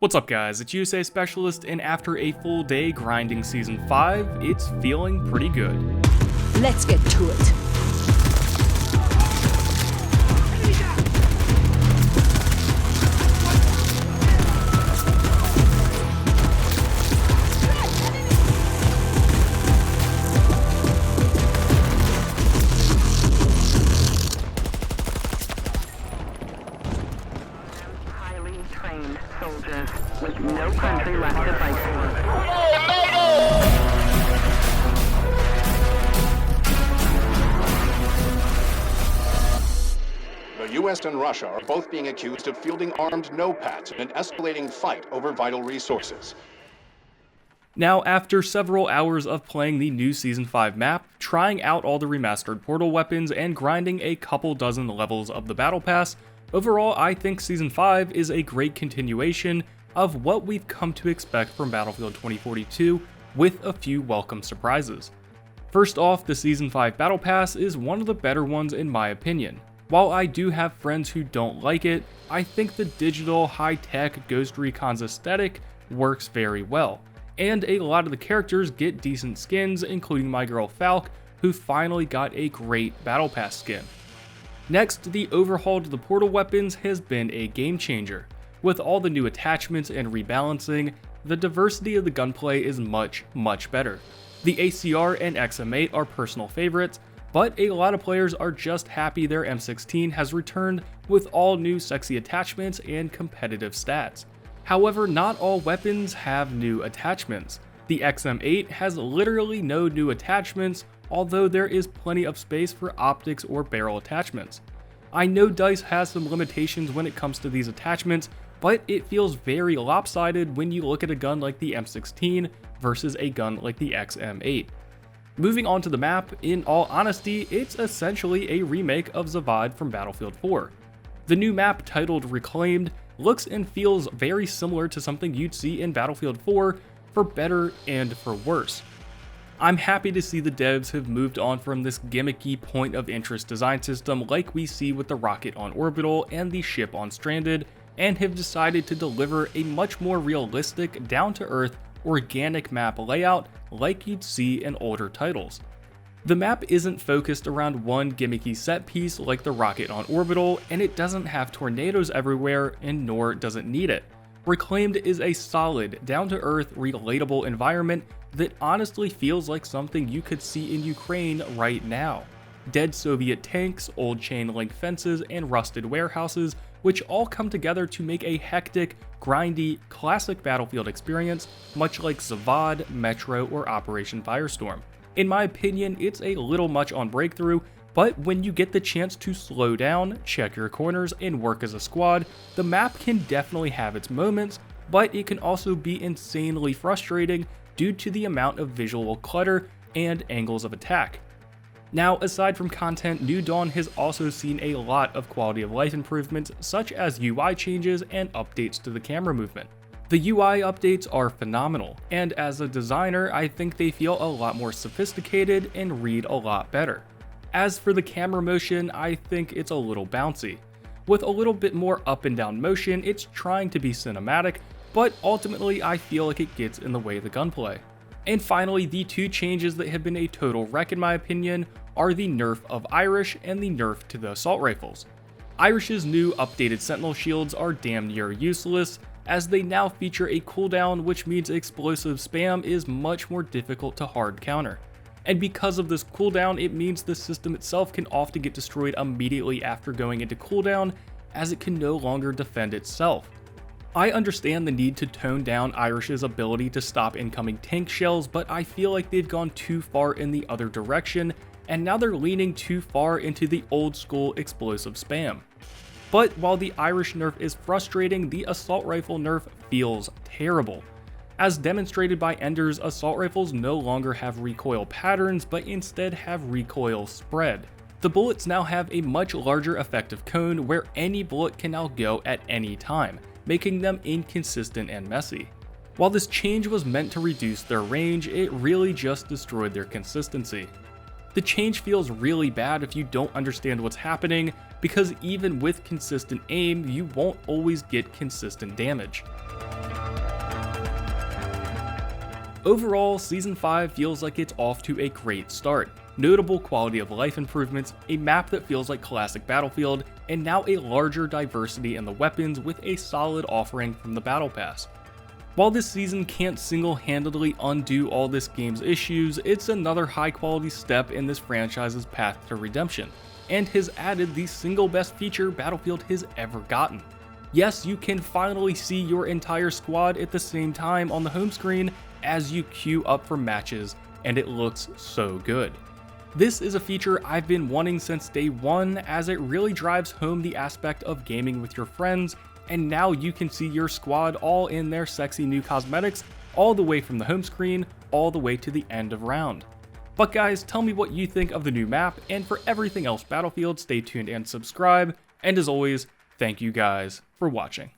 What's up guys, it's USA Specialist, and after a full day grinding Season 5, it's feeling pretty good. Let's get to it. Soldiers with no country left to fight for. The U.S. and Russia are both being accused of fielding armed no-pats in an escalating fight over vital resources. Now, after several hours of playing the new Season 5 map, trying out all the remastered portal weapons, and grinding a couple dozen levels of the Battle Pass, overall, I think Season 5 is a great continuation of what we've come to expect from Battlefield 2042, with a few welcome surprises. First off, the Season 5 Battle Pass is one of the better ones in my opinion. While I do have friends who don't like it, I think the digital, high-tech Ghost Recon's aesthetic works very well, and a lot of the characters get decent skins, including my girl Falk, who finally got a great Battle Pass skin. Next, the overhaul to the portal weapons has been a game changer. With all the new attachments and rebalancing, the diversity of the gunplay is much better. The ACR and XM8 are personal favorites, but a lot of players are just happy their M16 has returned with all new sexy attachments and competitive stats. However, not all weapons have new attachments. The XM8 has literally no new attachments, although there is plenty of space for optics or barrel attachments. I know DICE has some limitations when it comes to these attachments, but it feels very lopsided when you look at a gun like the M16 versus a gun like the XM8. Moving on to the map, in all honesty, it's essentially a remake of Zavad from Battlefield 4. The new map, titled Reclaimed, looks and feels very similar to something you'd see in Battlefield 4, for better and for worse. I'm happy to see the devs have moved on from this gimmicky point of interest design system like we see with the rocket on Orbital and the ship on Stranded, and have decided to deliver a much more realistic, down-to-earth, organic map layout like you'd see in older titles. The map isn't focused around one gimmicky set piece like the rocket on Orbital, and it doesn't have tornadoes everywhere, and nor does it need it. Reclaimed is a solid, down-to-earth, relatable environment that honestly feels like something you could see in Ukraine right now. Dead Soviet tanks, old chain-link fences, and rusted warehouses, which all come together to make a hectic, grindy, classic Battlefield experience, much like Zavad, Metro, or Operation Firestorm. In my opinion, it's a little much on Breakthrough, but when you get the chance to slow down, check your corners, and work as a squad, the map can definitely have its moments, but it can also be insanely frustrating due to the amount of visual clutter and angles of attack. Now, aside from content, New Dawn has also seen a lot of quality of life improvements, such as UI changes and updates to the camera movement. The UI updates are phenomenal, and as a designer, I think they feel a lot more sophisticated and read a lot better. As for the camera motion, I think it's a little bouncy. With a little bit more up and down motion, it's trying to be cinematic, but ultimately I feel like it gets in the way of the gunplay. And finally, the two changes that have been a total wreck in my opinion are the nerf of Irish and the nerf to the assault rifles. Irish's new updated sentinel shields are damn near useless, as they now feature a cooldown, which means explosive spam is much more difficult to hard counter. And because of this cooldown, it means the system itself can often get destroyed immediately after going into cooldown, as it can no longer defend itself. I understand the need to tone down Irish's ability to stop incoming tank shells, but I feel like they've gone too far in the other direction, and now they're leaning too far into the old school explosive spam. But while the Irish nerf is frustrating, the assault rifle nerf feels terrible. As demonstrated by Ender's, assault rifles no longer have recoil patterns, but instead have recoil spread. The bullets now have a much larger effective cone where any bullet can now go at any time, making them inconsistent and messy. While this change was meant to reduce their range, it really just destroyed their consistency. The change feels really bad if you don't understand what's happening, because even with consistent aim, you won't always get consistent damage. Overall, Season 5 feels like it's off to a great start. Notable quality of life improvements, a map that feels like classic Battlefield, and now a larger diversity in the weapons with a solid offering from the Battle Pass. While this season can't single-handedly undo all this game's issues, it's another high-quality step in this franchise's path to redemption, and has added the single best feature Battlefield has ever gotten. Yes, you can finally see your entire squad at the same time on the home screen as you queue up for matches, and it looks so good. This is a feature I've been wanting since day one, as it really drives home the aspect of gaming with your friends, and now you can see your squad all in their sexy new cosmetics, all the way from the home screen, all the way to the end of round. But guys, tell me what you think of the new map, and for everything else Battlefield, stay tuned and subscribe, and as always, thank you guys for watching.